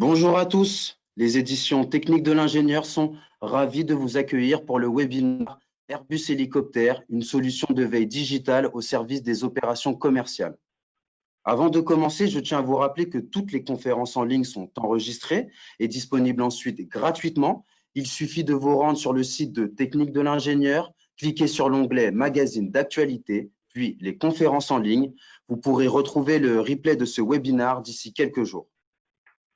Bonjour à tous, les éditions techniques de l'ingénieur sont ravis de vous accueillir pour le webinaire Airbus Hélicoptère, une solution de veille digitale au service des opérations commerciales. Avant de commencer, je tiens à vous rappeler que toutes les conférences en ligne sont enregistrées et disponibles ensuite gratuitement. Il suffit de vous rendre sur le site de Technique de l'ingénieur, cliquer sur l'onglet Magazine d'actualité, puis les conférences en ligne. Vous pourrez retrouver le replay de ce webinaire d'ici quelques jours.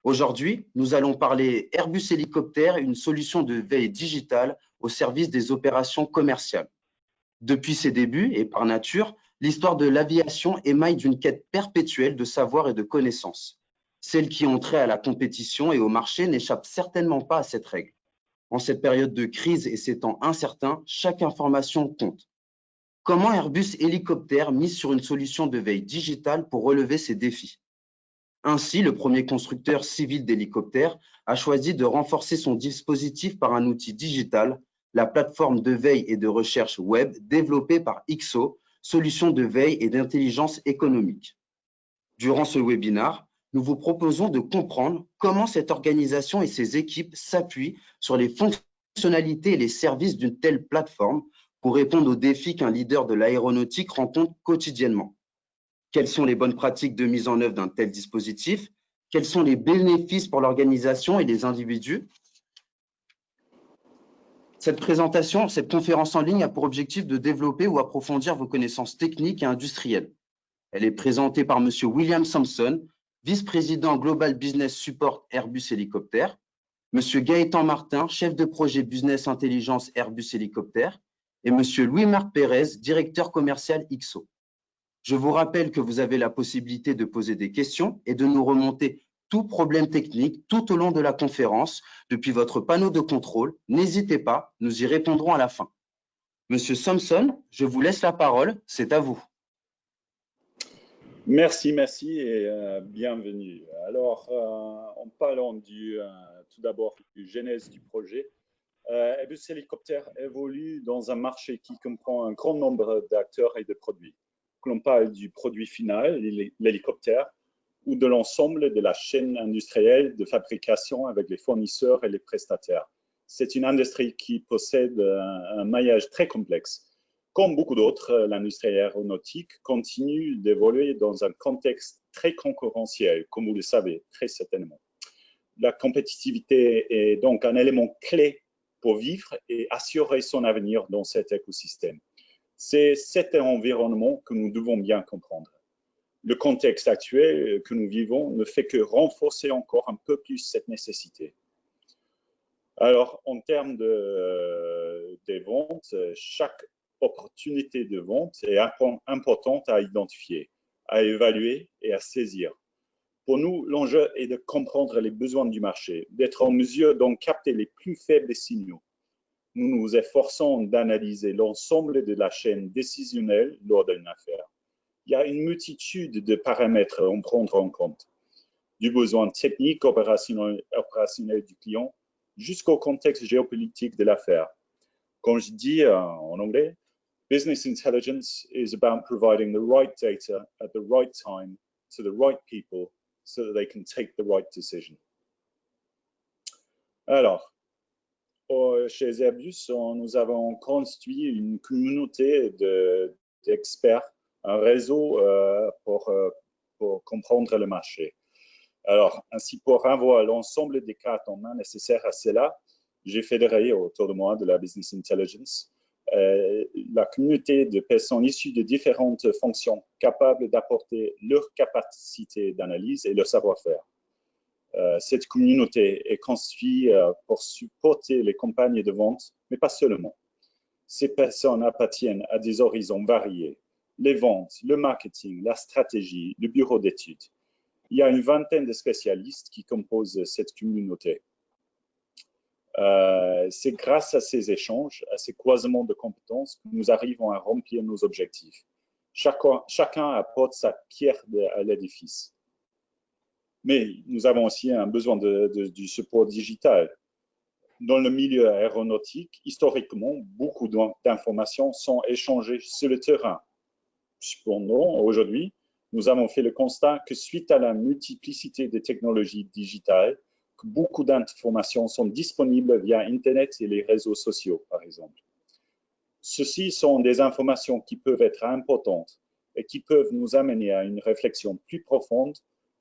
Aujourd'hui, nous allons parler Airbus Hélicoptère, une solution de veille digitale au service des opérations commerciales. Depuis ses débuts et par nature, l'histoire de l'aviation émaille d'une quête perpétuelle de savoir et de connaissances. Celles qui ont trait à la compétition et au marché n'échappent certainement pas à cette règle. En cette période de crise et ces temps incertains, chaque information compte. Comment Airbus Hélicoptère mise sur une solution de veille digitale pour relever ces défis? Ainsi, le premier constructeur civil d'hélicoptères a choisi de renforcer son dispositif par un outil digital, la plateforme de veille et de recherche web développée par XO, solution de veille et d'intelligence économique. Durant ce webinaire, nous vous proposons de comprendre comment cette organisation et ses équipes s'appuient sur les fonctionnalités et les services d'une telle plateforme pour répondre aux défis qu'un leader de l'aéronautique rencontre quotidiennement. Quelles sont les bonnes pratiques de mise en œuvre d'un tel dispositif? Quels sont les bénéfices pour l'organisation et les individus? Cette présentation, cette conférence en ligne a pour objectif de développer ou approfondir vos connaissances techniques et industrielles. Elle est présentée par M. William Sampson, vice-président Global Business Support Airbus Hélicoptère, M. Gaëtan Martin, chef de projet Business Intelligence Airbus Hélicoptère, et M. Louis-Marc Pérez, directeur commercial XO. Je vous rappelle que vous avez la possibilité de poser des questions et de nous remonter tout problème technique tout au long de la conférence depuis votre panneau de contrôle. N'hésitez pas, nous y répondrons à la fin. Monsieur Sampson, je vous laisse la parole, c'est à vous. Merci et bienvenue. Alors, en parlant tout d'abord du genèse du projet, Airbus Hélicoptère évolue dans un marché qui comprend un grand nombre d'acteurs et de produits. Que l'on parle du produit final, l'hélicoptère, ou de l'ensemble de la chaîne industrielle de fabrication avec les fournisseurs et les prestataires. C'est une industrie qui possède un maillage très complexe. Comme beaucoup d'autres, l'industrie aéronautique continue d'évoluer dans un contexte très concurrentiel, comme vous le savez très certainement. La compétitivité est donc un élément clé pour vivre et assurer son avenir dans cet écosystème. C'est cet environnement que nous devons bien comprendre. Le contexte actuel que nous vivons ne fait que renforcer encore un peu plus cette nécessité. Alors, en termes des ventes, chaque opportunité de vente est importante à identifier, à évaluer et à saisir. Pour nous, l'enjeu est de comprendre les besoins du marché, d'être en mesure d'en capter les plus faibles des signaux. Nous nous efforçons d'analyser l'ensemble de la chaîne décisionnelle lors d'une affaire. Il y a une multitude de paramètres à prendre en compte, du besoin technique opérationnel du client jusqu'au contexte géopolitique de l'affaire. Comme je dis en anglais, business intelligence is about providing the right data at the right time to the right people so that they can take the right decision. Alors, chez Airbus, nous avons constitué une communauté d'experts, un réseau pour comprendre le marché. Alors, ainsi, pour avoir l'ensemble des cartes en main nécessaires à cela, j'ai fédéré autour de moi de la Business Intelligence la communauté de personnes issues de différentes fonctions capables d'apporter leur capacité d'analyse et leur savoir-faire. Cette communauté est constituée pour supporter les campagnes de vente, mais pas seulement. Ces personnes appartiennent à des horizons variés. Les ventes, le marketing, la stratégie, le bureau d'études. Il y a une vingtaine de spécialistes qui composent cette communauté. C'est grâce à ces échanges, à ces croisements de compétences que nous arrivons à remplir nos objectifs. Chacun apporte sa pierre à l'édifice. Mais nous avons aussi un besoin du support digital. Dans le milieu aéronautique, historiquement, beaucoup d'informations sont échangées sur le terrain. Cependant, aujourd'hui, nous avons fait le constat que suite à la multiplicité des technologies digitales, que beaucoup d'informations sont disponibles via Internet et les réseaux sociaux, par exemple. Ceci sont des informations qui peuvent être importantes et qui peuvent nous amener à une réflexion plus profonde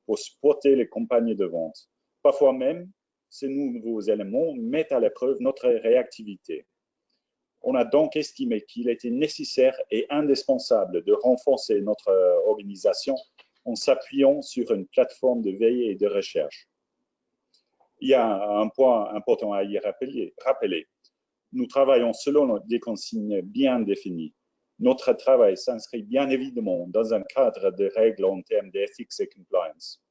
pour supporter les campagnes de vente. Parfois même, ces nouveaux éléments mettent à l'épreuve notre réactivité. On a donc estimé qu'il était nécessaire et indispensable de renforcer notre organisation en s'appuyant sur une plateforme de veille et de recherche. Il y a un point important à y rappeler. Nous travaillons selon des consignes bien définies. Notre travail s'inscrit bien évidemment dans un cadre de règles en termes d'éthique et compliance.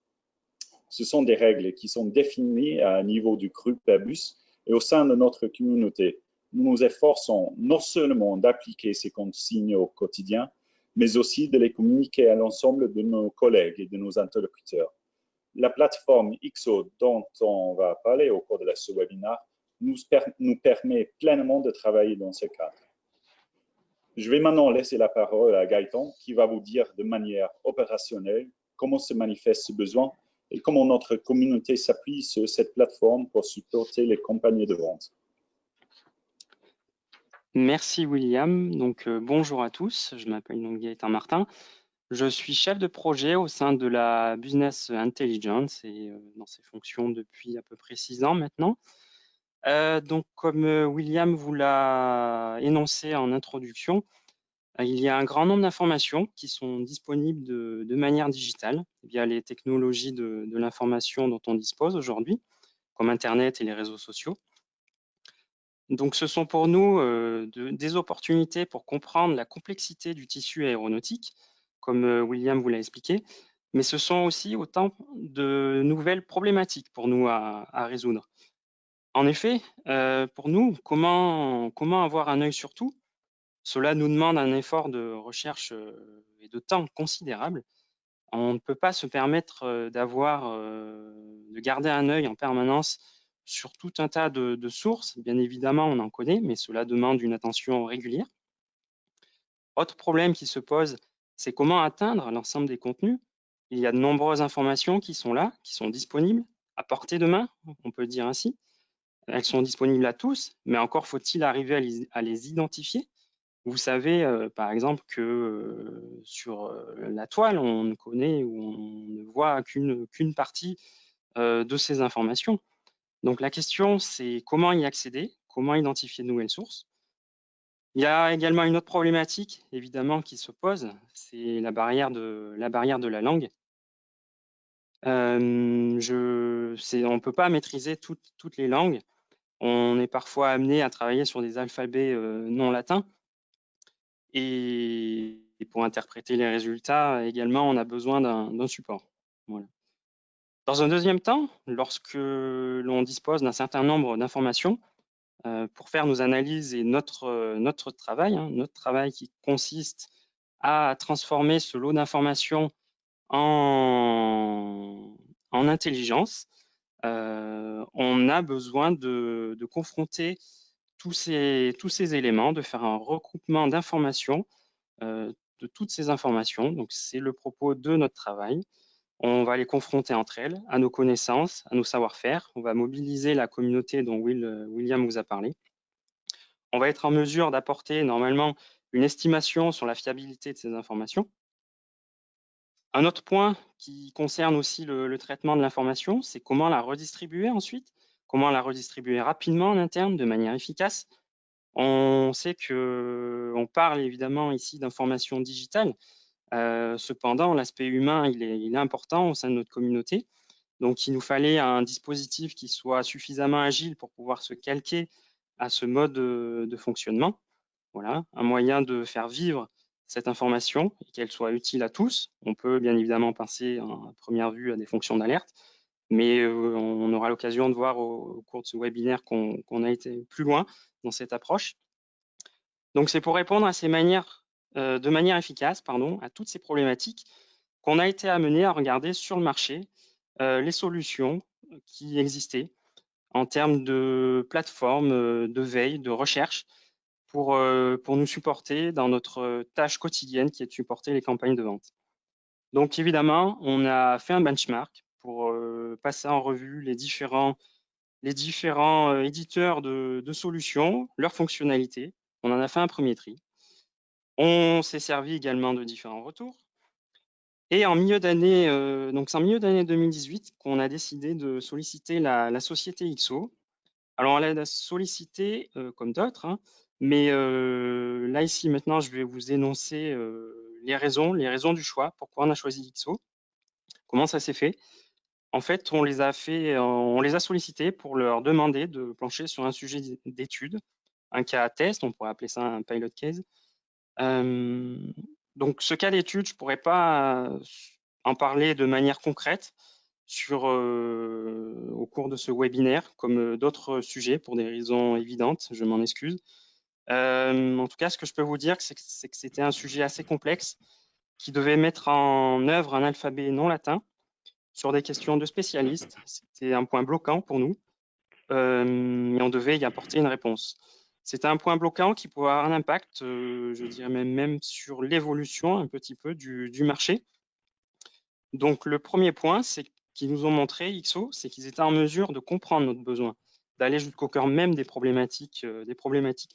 Ce sont des règles qui sont définies à un niveau du groupe Airbus et au sein de notre communauté. Nous nous efforçons non seulement d'appliquer ces consignes au quotidien, mais aussi de les communiquer à l'ensemble de nos collègues et de nos interlocuteurs. La plateforme XO dont on va parler au cours de ce webinaire nous permet pleinement de travailler dans ce cadre. Je vais maintenant laisser la parole à Gaëtan qui va vous dire de manière opérationnelle comment se manifeste ce besoin et comment notre communauté s'appuie sur cette plateforme pour supporter les campagnes de vente. Merci William. Donc bonjour à tous, je m'appelle donc Gaëtan Martin. Je suis chef de projet au sein de la Business Intelligence et dans ces fonctions depuis à peu près 6 ans maintenant. Donc comme William vous l'a énoncé en introduction, il y a un grand nombre d'informations qui sont disponibles de manière digitale via les technologies de l'information dont on dispose aujourd'hui, comme Internet et les réseaux sociaux. Donc ce sont pour nous des opportunités pour comprendre la complexité du tissu aéronautique, comme William vous l'a expliqué, mais ce sont aussi autant de nouvelles problématiques pour nous à résoudre. En effet, pour nous, comment avoir un œil sur tout? Cela nous demande un effort de recherche et de temps considérable. On ne peut pas se permettre de garder un œil en permanence sur tout un tas de sources. Bien évidemment, on en connaît, mais cela demande une attention régulière. Autre problème qui se pose, c'est comment atteindre l'ensemble des contenus. Il y a de nombreuses informations qui sont là, qui sont disponibles, à portée de main, on peut dire ainsi. Elles sont disponibles à tous, mais encore faut-il arriver à les identifier. Vous savez, par exemple, que sur la toile, on ne connaît ou on ne voit qu'une partie de ces informations. Donc la question, c'est comment y accéder, comment identifier de nouvelles sources. Il y a également une autre problématique, évidemment, qui se pose, c'est la barrière de la langue. On ne peut pas maîtriser toutes les langues. On est parfois amené à travailler sur des alphabets non latins. Et pour interpréter les résultats, également, on a besoin d'un support. Voilà. Dans un deuxième temps, lorsque l'on dispose d'un certain nombre d'informations, pour faire nos analyses et notre travail qui consiste à transformer ce lot d'informations en intelligence, on a besoin de confronter tous ces éléments, de faire un regroupement d'informations, de toutes ces informations. Donc, c'est le propos de notre travail. On va les confronter entre elles, à nos connaissances, à nos savoir-faire. On va mobiliser la communauté dont William vous a parlé. On va être en mesure d'apporter normalement une estimation sur la fiabilité de ces informations. Un autre point qui concerne aussi le traitement de l'information, c'est comment la redistribuer ensuite, comment la redistribuer rapidement en interne de manière efficace. On sait qu'on parle évidemment ici d'information digitale. Cependant, l'aspect humain, il est important au sein de notre communauté. Donc, il nous fallait un dispositif qui soit suffisamment agile pour pouvoir se calquer à ce mode de fonctionnement. Voilà, un moyen de faire vivre cette information et qu'elle soit utile à tous. On peut bien évidemment penser à première vue à des fonctions d'alerte, mais on aura l'occasion de voir au cours de ce webinaire qu'on a été plus loin dans cette approche. Donc, c'est pour répondre à de manière efficace à toutes ces problématiques qu'on a été amené à regarder sur le marché les solutions qui existaient en termes de plateformes de veille, de recherche pour nous supporter dans notre tâche quotidienne qui est de supporter les campagnes de vente. Donc évidemment, on a fait un benchmark pour passer en revue les différents éditeurs de solutions, leurs fonctionnalités. On en a fait un premier tri. On s'est servi également de différents retours. Et en milieu d'année, donc c'est en milieu d'année 2018 qu'on a décidé de solliciter la société XO. Alors on l'a sollicité comme d'autres, hein, mais là ici maintenant je vais vous énoncer les raisons du choix, pourquoi on a choisi XO, comment ça s'est fait. En fait, on les a sollicités pour leur demander de plancher sur un sujet d'étude, un cas test, on pourrait appeler ça un pilot case. Donc, ce cas d'étude, je ne pourrais pas en parler de manière concrète au cours de ce webinaire, comme d'autres sujets, pour des raisons évidentes, je m'en excuse. En tout cas, ce que je peux vous dire, c'est que c'était un sujet assez complexe qui devait mettre en œuvre un alphabet non latin sur des questions de spécialistes. C'était un point bloquant pour nous et on devait y apporter une réponse. C'était un point bloquant qui pouvait avoir un impact, je dirais même sur l'évolution un petit peu du marché. Donc le premier point, c'est qu'ils nous ont montré, XO, c'est qu'ils étaient en mesure de comprendre notre besoin, d'aller jusqu'au cœur même des problématiques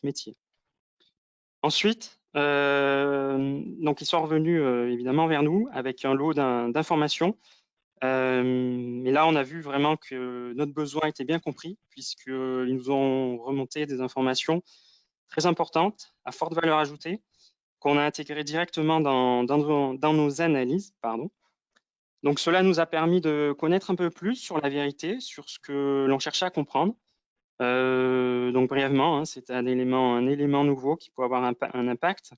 métiers. Ensuite, donc ils sont revenus évidemment vers nous avec un lot d'informations. Et là, on a vu vraiment que notre besoin était bien compris, puisqu'ils nous ont remonté des informations très importantes, à forte valeur ajoutée, qu'on a intégrées directement dans nos analyses. Pardon. Donc cela nous a permis de connaître un peu plus sur la vérité, sur ce que l'on cherchait à comprendre. Donc brièvement, hein, c'était un élément nouveau qui peut avoir un impact.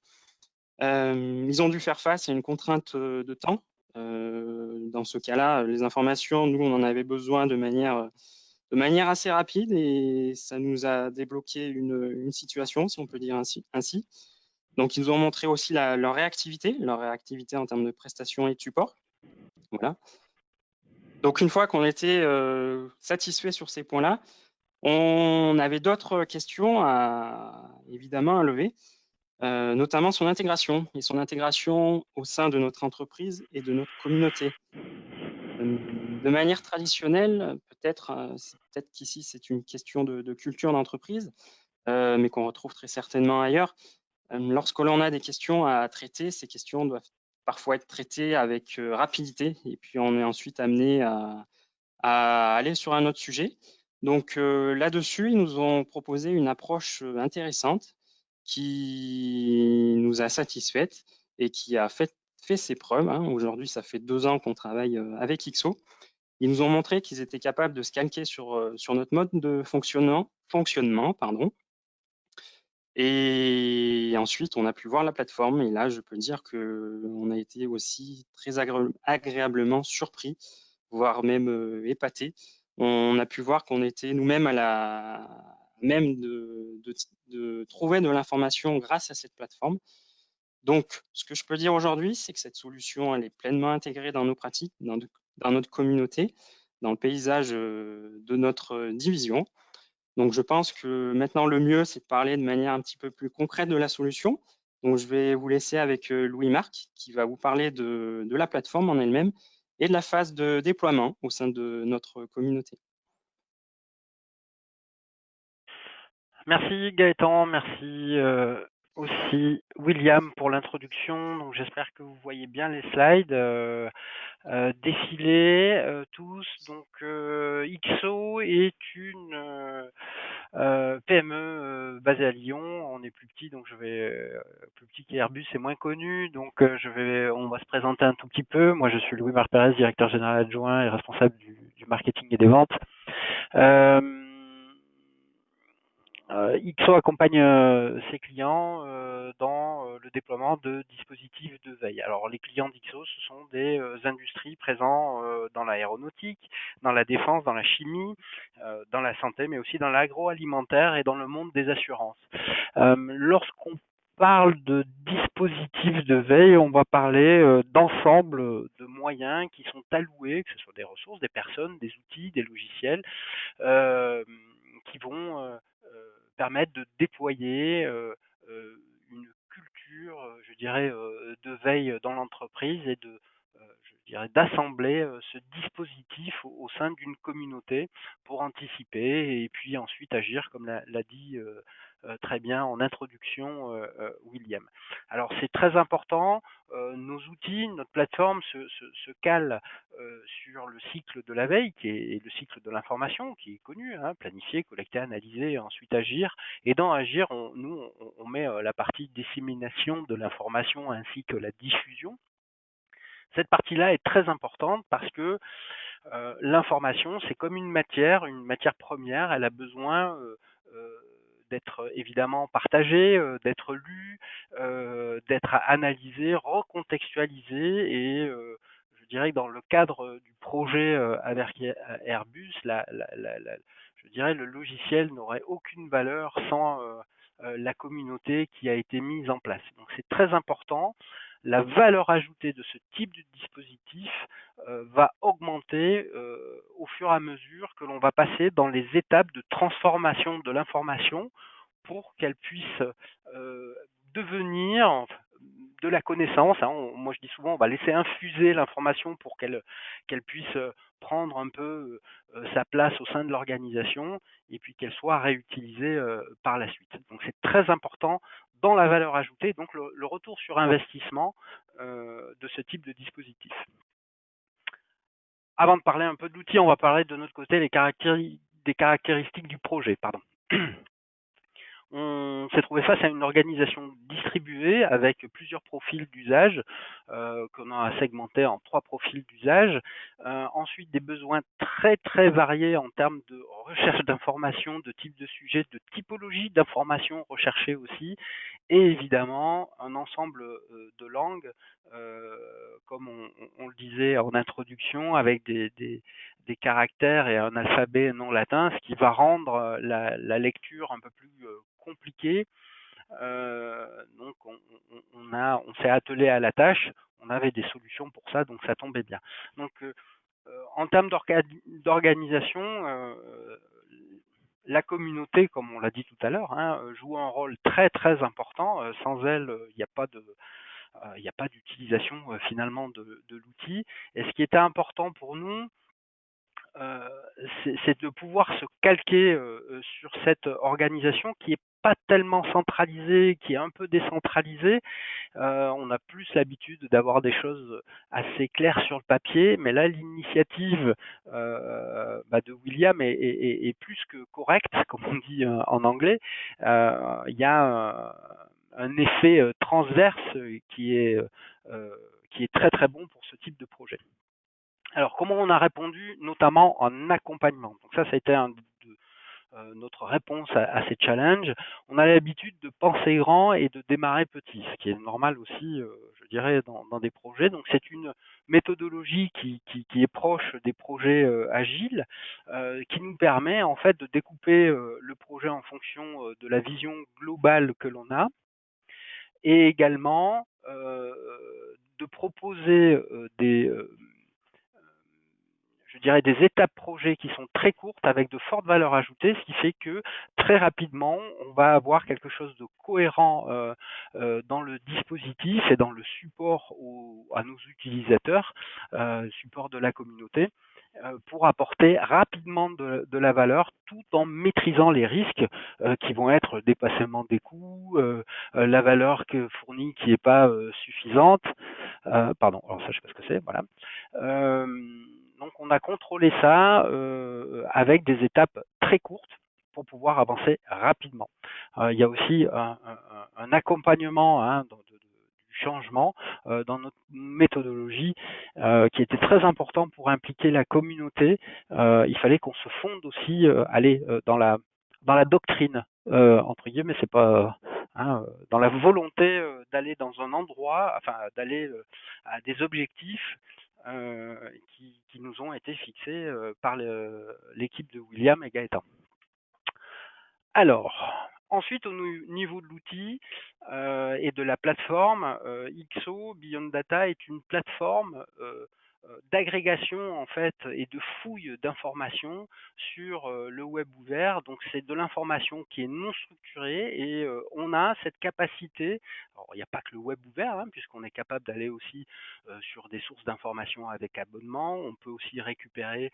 Ils ont dû faire face à une contrainte de temps. Dans ce cas-là, les informations, nous, on en avait besoin de manière assez rapide et ça nous a débloqué une situation, si on peut dire ainsi. Donc, ils nous ont montré aussi leur réactivité en termes de prestations et de support. Voilà. Donc, une fois qu'on était satisfait sur ces points-là, on avait d'autres questions évidemment à lever. Notamment son intégration au sein de notre entreprise et de notre communauté. De manière traditionnelle, peut-être qu'ici c'est une question de culture d'entreprise, mais qu'on retrouve très certainement ailleurs. Lorsque l'on a des questions à traiter, ces questions doivent parfois être traitées avec rapidité et puis on est ensuite amené à aller sur un autre sujet. Donc là-dessus, ils nous ont proposé une approche intéressante qui nous a satisfaites et qui a fait ses preuves. Hein. Aujourd'hui, ça fait 2 ans qu'on travaille avec XO. Ils nous ont montré qu'ils étaient capables de se calquer sur notre mode de fonctionnement. Pardon. Et ensuite, on a pu voir la plateforme. Et là, je peux dire qu'on a été aussi très agréablement surpris, voire même épaté. On a pu voir qu'on était nous-mêmes même de trouver de l'information grâce à cette plateforme. Donc, ce que je peux dire aujourd'hui, c'est que cette solution, elle est pleinement intégrée dans nos pratiques, dans notre communauté, dans le paysage de notre division. Donc, je pense que maintenant, le mieux, c'est de parler de manière un petit peu plus concrète de la solution. Donc, je vais vous laisser avec Louis-Marc, qui va vous parler de la plateforme en elle-même et de la phase de déploiement au sein de notre communauté. Merci Gaëtan, merci aussi William pour l'introduction. Donc j'espère que vous voyez bien les slides défiler tous. Donc XO est une PME basée à Lyon. On est plus petit, donc plus petit qu'Airbus, c'est moins connu. Donc on va se présenter un tout petit peu. Moi, je suis Louis-Marc Pérez, directeur général adjoint et responsable du marketing et des ventes. XO accompagne ses clients dans le déploiement de dispositifs de veille. Alors les clients d'XO, ce sont des industries présentes dans l'aéronautique, dans la défense, dans la chimie, dans la santé, mais aussi dans l'agroalimentaire et dans le monde des assurances. Lorsqu'on parle de dispositifs de veille, on va parler d'ensemble de moyens qui sont alloués, que ce soit des ressources, des personnes, des outils, des logiciels, qui vont permettre de déployer une culture, je dirais, de veille dans l'entreprise et de dirais, d'assembler ce dispositif au sein d'une communauté pour anticiper et puis ensuite agir, comme l'a dit très bien en introduction William. Alors c'est très important, nos outils, notre plateforme se cale sur le cycle de la veille, qui est le cycle de l'information, qui est connu, hein, planifier, collecter, analyser, et ensuite agir. Et dans agir, on met la partie dissémination de l'information ainsi que la diffusion. Cette partie-là est très importante parce que l'information, c'est comme une matière première, elle a besoin d'être évidemment partagée, d'être lue, d'être analysée, recontextualisée et je dirais que dans le cadre du projet avec Airbus, je dirais le logiciel n'aurait aucune valeur sans la communauté qui a été mise en place. Donc c'est très important. La valeur ajoutée de ce type de dispositif va augmenter au fur et à mesure que l'on va passer dans les étapes de transformation de l'information pour qu'elle puisse devenir de la connaissance. Hein. Moi, je dis souvent, on va laisser infuser l'information pour qu'elle puisse prendre un peu sa place au sein de l'organisation et puis qu'elle soit réutilisée par la suite. Donc, c'est très important dans la valeur ajoutée, donc le retour sur investissement de ce type de dispositif. Avant de parler un peu de l'outil, on va parler de notre côté des caractéristiques du projet. Pardon. On s'est trouvé face à une organisation distribuée avec plusieurs profils d'usage qu'on a segmenté en 3 profils d'usage. Ensuite, des besoins très très variés en termes de recherche d'informations, de type de sujet, de typologie d'informations recherchées aussi, et évidemment un ensemble de langues, comme on le disait en introduction, avec des caractères et un alphabet non latin, ce qui va rendre la lecture un peu plus compliquée. Donc on s'est attelé à la tâche, on avait des solutions pour ça, donc ça tombait bien. Donc en termes d'organisation, la communauté, comme on l'a dit tout à l'heure, hein, joue un rôle très très important. Sans elle, il n'y a pas d'utilisation finalement de l'outil. Et ce qui était important pour nous, c'est de pouvoir se calquer sur cette organisation qui est pas tellement centralisée, qui est un peu décentralisée. On a plus l'habitude d'avoir des choses assez claires sur le papier, mais là l'initiative de William est plus que correcte, comme on dit en anglais. Il y a un effet transverse qui est très très bon pour ce type de projet. Alors, comment on a répondu, notamment en accompagnement? Donc ça a été notre réponse à ces challenges. On a l'habitude de penser grand et de démarrer petit, ce qui est normal aussi, je dirais, dans des projets. Donc c'est une méthodologie qui est proche des projets agiles, qui nous permet en fait de découper le projet en fonction de la vision globale que l'on a, et également de proposer des étapes projets qui sont très courtes avec de fortes valeurs ajoutées, ce qui fait que très rapidement, on va avoir quelque chose de cohérent dans le dispositif et dans le support à nos utilisateurs, support de la communauté, pour apporter rapidement de la valeur tout en maîtrisant les risques qui vont être dépassement des coûts, la valeur que fournit qui n'est pas suffisante. Pardon, alors ça je sais pas ce que c'est, voilà. Donc on a contrôlé ça avec des étapes très courtes pour pouvoir avancer rapidement. Il y a aussi un accompagnement du changement dans notre méthodologie qui était très important pour impliquer la communauté. Il fallait qu'on se fonde aussi dans la doctrine, entre guillemets, c'est pas dans la volonté d'aller dans un endroit, enfin d'aller à des objectifs qui nous ont été fixés par l'équipe de William et Gaëtan. Alors, ensuite au niveau de l'outil et de la plateforme, XO Beyond Data est une plateforme d'agrégation en fait et de fouille d'informations sur le web ouvert. Donc c'est de l'information qui est non structurée et on a cette capacité. Alors il n'y a pas que le web ouvert, hein, puisqu'on est capable d'aller aussi sur des sources d'informations avec abonnement. On peut aussi récupérer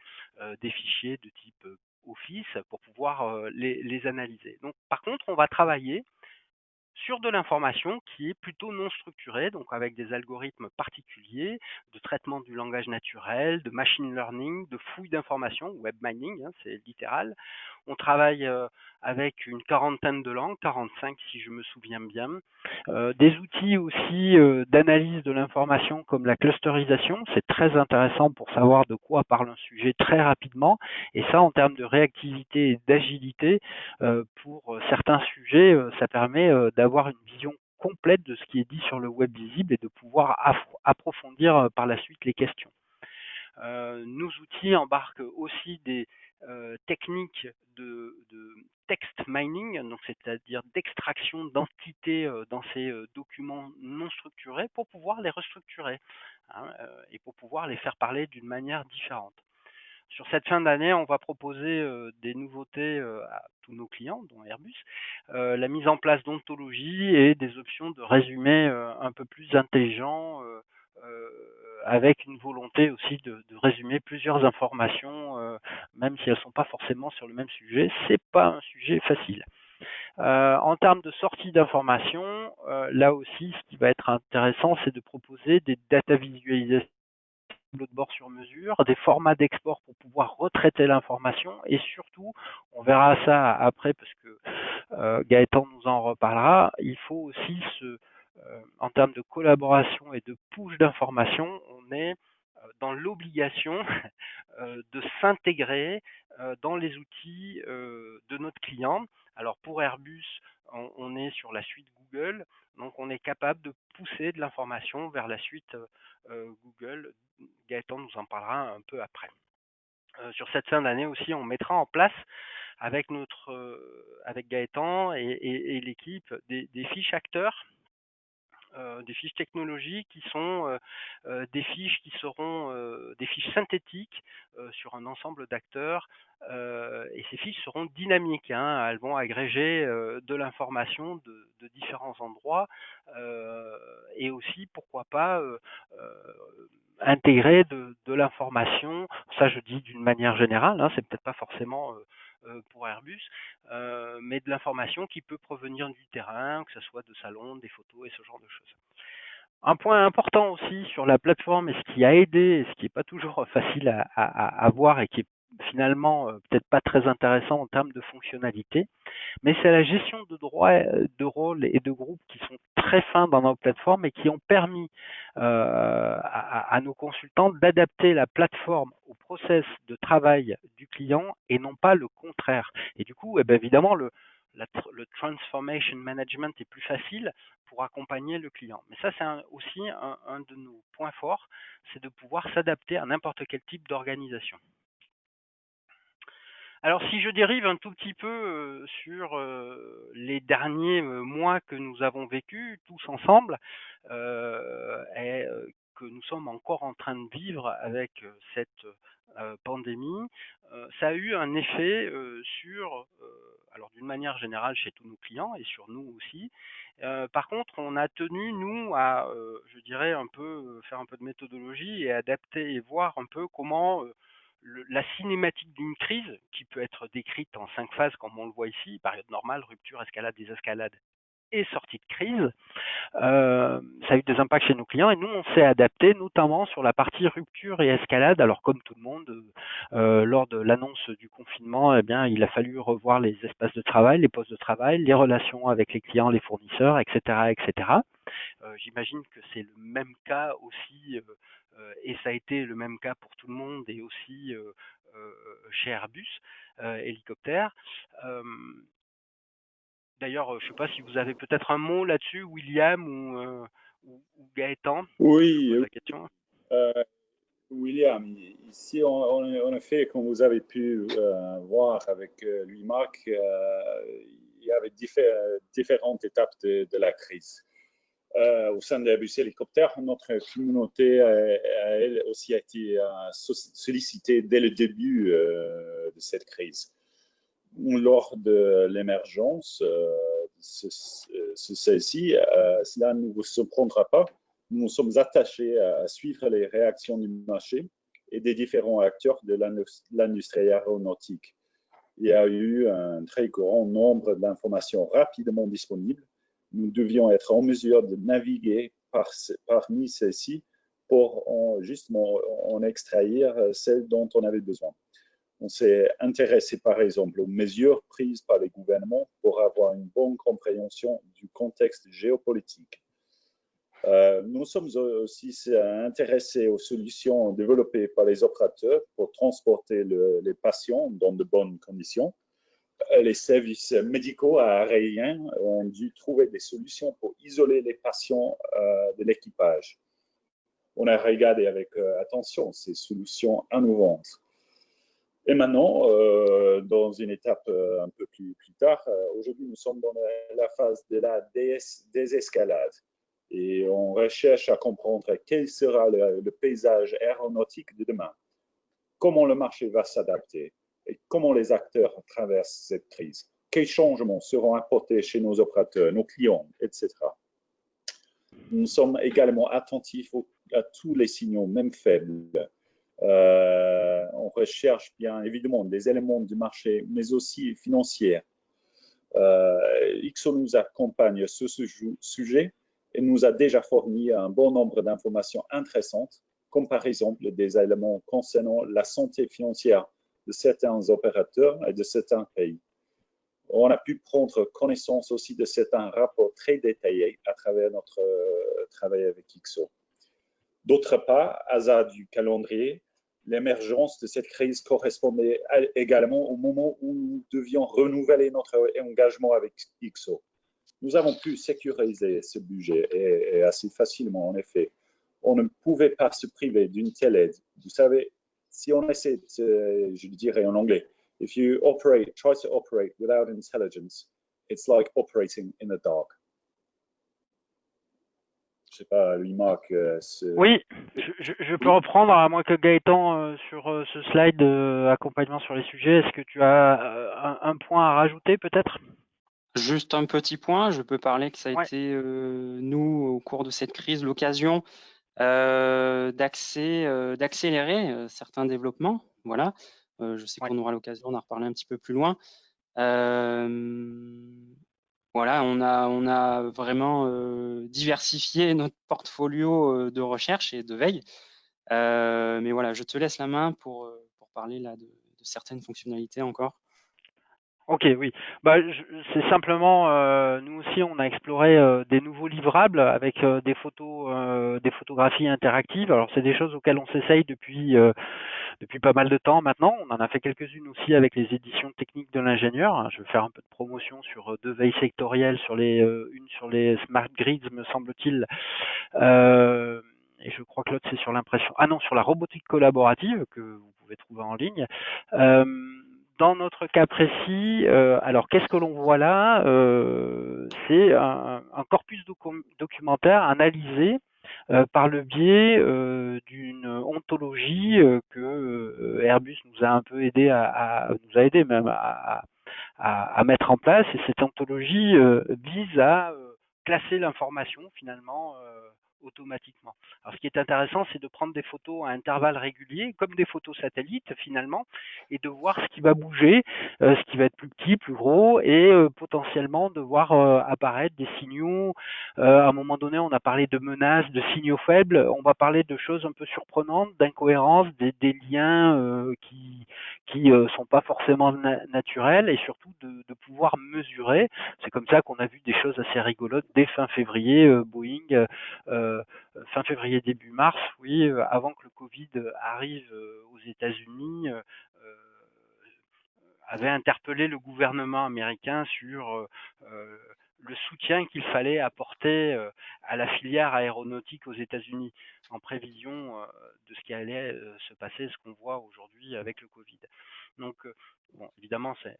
des fichiers de type Office pour pouvoir les analyser. Donc par contre, on va travailler sur de l'information qui est plutôt non structurée, donc avec des algorithmes particuliers de traitement du langage naturel, de machine learning, de fouille d'informations, web mining, hein, c'est littéral. On travaille avec une quarantaine de langues, 45 si je me souviens bien. Des outils aussi d'analyse de l'information comme la clusterisation, c'est très intéressant pour savoir de quoi parle un sujet très rapidement. Et ça, en termes de réactivité et d'agilité, pour certains sujets, ça permet d'avoir une vision complète de ce qui est dit sur le web visible et de pouvoir approfondir par la suite les questions. Nos outils embarquent aussi des techniques de text mining, donc c'est-à-dire d'extraction d'entités dans ces documents non structurés pour pouvoir les restructurer, hein, et pour pouvoir les faire parler d'une manière différente. Sur cette fin d'année, on va proposer des nouveautés à tous nos clients, dont Airbus, la mise en place d'ontologies et des options de résumé un peu plus intelligents, avec une volonté aussi de résumer plusieurs informations, même si elles ne sont pas forcément sur le même sujet. C'est pas un sujet facile. En termes de sortie d'informations, là aussi, ce qui va être intéressant, c'est de proposer des data visualisations de bord sur mesure, des formats d'export pour pouvoir retraiter l'information et surtout, on verra ça après parce que Gaëtan nous en reparlera, il faut aussi en termes de collaboration et de push d'informations, on est dans l'obligation de s'intégrer dans les outils de notre client. Alors pour Airbus, on est sur la suite Google, donc on est capable de pousser de l'information vers la suite Google. Gaëtan nous en parlera un peu après. Sur cette fin d'année aussi, on mettra en place avec avec Gaëtan et l'équipe des fiches acteurs, des fiches technologiques qui sont des fiches qui seront des fiches synthétiques sur un ensemble d'acteurs, et ces fiches seront dynamiques, hein, elles vont agréger de l'information de différents endroits, et aussi pourquoi pas intégrer de l'information, ça je dis d'une manière générale, hein, c'est peut-être pas forcément pour Airbus, mais de l'information qui peut provenir du terrain, que ce soit de salons, des photos et ce genre de choses. Un point important aussi sur la plateforme et ce qui a aidé, et ce qui n'est pas toujours facile à voir et qui est finalement peut-être pas très intéressant en termes de fonctionnalité, mais c'est la gestion de droits, de rôles et de groupes qui sont très fins dans nos plateformes et qui ont permis à nos consultants d'adapter la plateforme au process de travail du client et non pas le contraire. Et du coup, évidemment, le transformation management est plus facile pour accompagner le client. Mais ça, c'est aussi un de nos points forts, c'est de pouvoir s'adapter à n'importe quel type d'organisation. Alors si je dérive un tout petit peu sur les derniers mois que nous avons vécus tous ensemble, et que nous sommes encore en train de vivre avec cette pandémie, ça a eu un effet sur, alors d'une manière générale chez tous nos clients et sur nous aussi. Par contre, on a tenu, nous, à, je dirais, un peu faire un peu de méthodologie et adapter et voir un peu comment la cinématique d'une crise, qui peut être décrite en 5 phases comme on le voit ici, période normale, rupture, escalade, désescalade et sortie de crise, ça a eu des impacts chez nos clients et nous on s'est adapté notamment sur la partie rupture et escalade. Alors comme tout le monde, lors de l'annonce du confinement, eh bien il a fallu revoir les espaces de travail, les postes de travail, les relations avec les clients, les fournisseurs, etc., etc. J'imagine que c'est le même cas aussi, et ça a été le même cas pour tout le monde et aussi chez Airbus Hélicoptère. D'ailleurs, je ne sais pas si vous avez peut-être un mot là-dessus, William ou Gaëtan, Oui, je pose la question. William, ici, en effet, comme vous avez pu voir avec lui, Marc, il y avait différentes étapes de la crise. Au sein d'Airbus Hélicoptère, notre communauté a elle aussi été sollicitée dès le début de cette crise. Lors de l'émergence de celle-ci, cela ne vous surprendra pas. Nous nous sommes attachés à suivre les réactions du marché et des différents acteurs de l'industrie aéronautique. Il y a eu un très grand nombre d'informations rapidement disponibles. Nous devions être en mesure de naviguer parmi celles-ci pour justement en extraire celles dont on avait besoin. On s'est intéressé par exemple aux mesures prises par les gouvernements pour avoir une bonne compréhension du contexte géopolitique. Nous sommes aussi intéressés aux solutions développées par les opérateurs pour transporter les patients dans de bonnes conditions. Les services médicaux aériens ont dû trouver des solutions pour isoler les patients de l'équipage. On a regardé avec attention ces solutions innovantes. Et maintenant, dans une étape un peu plus tard, aujourd'hui, nous sommes dans la phase de la désescalade et on recherche à comprendre quel sera le paysage aéronautique de demain, comment le marché va s'adapter et comment les acteurs traversent cette crise, quels changements seront apportés chez nos opérateurs, nos clients, etc. Nous sommes également attentifs à tous les signaux, même faibles. On recherche bien évidemment des éléments du marché, mais aussi financiers. IXO nous accompagne sur ce sujet et nous a déjà fourni un bon nombre d'informations intéressantes, comme par exemple des éléments concernant la santé financière de certains opérateurs et de certains pays. On a pu prendre connaissance aussi de certains rapports très détaillés à travers notre travail avec IXO. D'autre part, hasard du calendrier, l'émergence de cette crise correspondait également au moment où nous devions renouveler notre engagement avec IXO. Nous avons pu sécuriser ce budget et assez facilement, en effet. On ne pouvait pas se priver d'une telle aide. Vous savez, si on essaie, je le dirais en anglais, if you try to operate without intelligence, it's like operating in the dark. Je sais pas, lui, Marc. Oui, je peux reprendre, à moins que Gaëtan, sur ce slide accompagnement sur les sujets, est-ce que tu as un point à rajouter peut-être? Juste un petit point, je peux parler que ça a Ouais. été, nous, au cours de cette crise, l'occasion d'accélérer certains développements. Voilà. Je sais qu'on aura l'occasion d'en reparler un petit peu plus loin. Voilà, on a vraiment diversifié notre portfolio de recherche et de veille. Mais voilà, je te laisse la main pour parler là de certaines fonctionnalités encore. Ok, oui. Bah, c'est simplement, nous aussi, on a exploré des nouveaux livrables avec des photos, des photographies interactives. Alors, c'est des choses auxquelles on s'essaye depuis pas mal de temps maintenant. On en a fait quelques-unes aussi avec les éditions techniques de l'ingénieur. Je vais faire un peu de promotion sur deux veilles sectorielles, une sur les smart grids, me semble-t-il. Et je crois que l'autre, c'est sur l'impression. Ah non, sur la robotique collaborative que vous pouvez trouver en ligne. Dans notre cas précis, alors qu'est-ce que l'on voit là? C'est un corpus documentaire analysé par le biais d'une ontologie que Airbus nous a un peu aidé nous a aidé même à mettre en place. Et cette ontologie vise à classer l'information finalement automatiquement. Alors ce qui est intéressant, c'est de prendre des photos à intervalles réguliers, comme des photos satellites finalement, et de voir ce qui va bouger, ce qui va être plus petit, plus gros, et potentiellement de voir apparaître des signaux. À un moment donné, on a parlé de menaces, de signaux faibles. On va parler de choses un peu surprenantes, d'incohérences, des liens qui sont pas forcément naturels, et surtout de pouvoir mesurer. C'est comme ça qu'on a vu des choses assez rigolotes dès fin février. Boeing, fin février début mars, oui, avant que le Covid arrive aux États-Unis, avait interpellé le gouvernement américain sur le soutien qu'il fallait apporter à la filière aéronautique aux États-Unis en prévision de ce qui allait se passer, ce qu'on voit aujourd'hui avec le Covid. Donc, bon, évidemment, c'est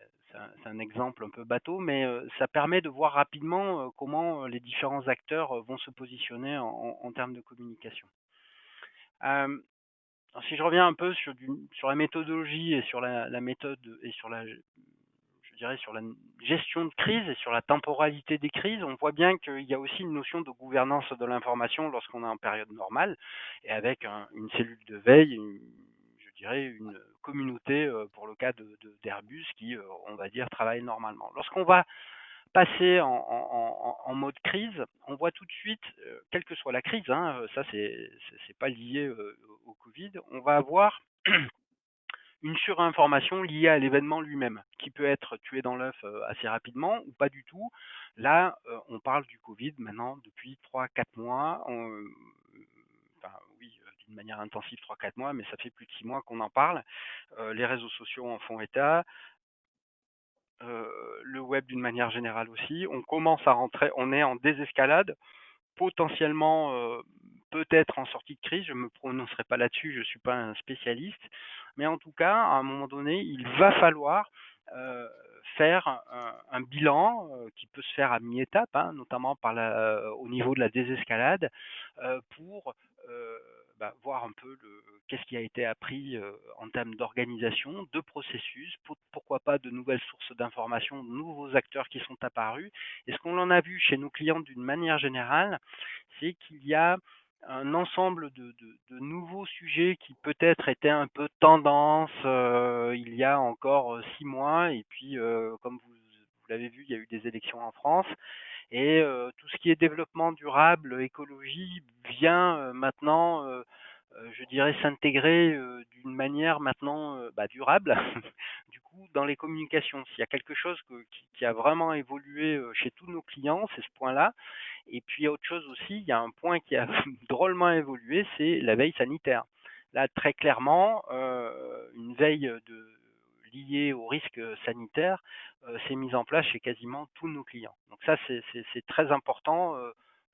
un exemple un peu bateau, mais ça permet de voir rapidement comment les différents acteurs vont se positionner en termes de communication. Alors, si je reviens un peu sur la méthodologie et sur la méthode et sur je dirais sur la gestion de crise et sur la temporalité des crises, on voit bien qu'il y a aussi une notion de gouvernance de l'information lorsqu'on est en période normale et avec une cellule de veille, je dirais une communauté pour le cas d'Airbus qui, on va dire, travaille normalement. Lorsqu'on va passer en mode crise, on voit tout de suite, quelle que soit la crise, hein, ça c'est pas lié au Covid, on va avoir une surinformation liée à l'événement lui-même, qui peut être tué dans l'œuf assez rapidement ou pas du tout. Là, on parle du Covid maintenant depuis 3-4 mois. Enfin, oui, d'une manière intensive 3-4 mois, mais ça fait plus de 6 mois qu'on en parle. Les réseaux sociaux en font état. Le web d'une manière générale aussi. On commence à rentrer, on est en désescalade, potentiellement peut-être en sortie de crise, je ne me prononcerai pas là-dessus, je ne suis pas un spécialiste, mais en tout cas, à un moment donné, il va falloir faire un bilan qui peut se faire à mi-étape, hein, notamment au niveau de la désescalade, pour voir un peu qu'est-ce qui a été appris en termes d'organisation, de processus, pourquoi pas de nouvelles sources d'informations, de nouveaux acteurs qui sont apparus. Et ce qu'on en a vu chez nos clients d'une manière générale, c'est qu'il y a un ensemble de nouveaux sujets qui peut-être étaient un peu tendance il y a encore 6 mois. Et puis, comme vous l'avez vu, il y a eu des élections en France. Et tout ce qui est développement durable, écologie, vient maintenant, je dirais, s'intégrer d'une manière maintenant durable, du coup, dans les communications. S'il y a quelque chose qui a vraiment évolué chez tous nos clients, c'est ce point-là. Et puis, autre chose aussi, il y a un point qui a drôlement évolué, c'est la veille sanitaire. Là, très clairement, une veille liée au risque sanitaire s'est mise en place chez quasiment tous nos clients. Donc ça, c'est très important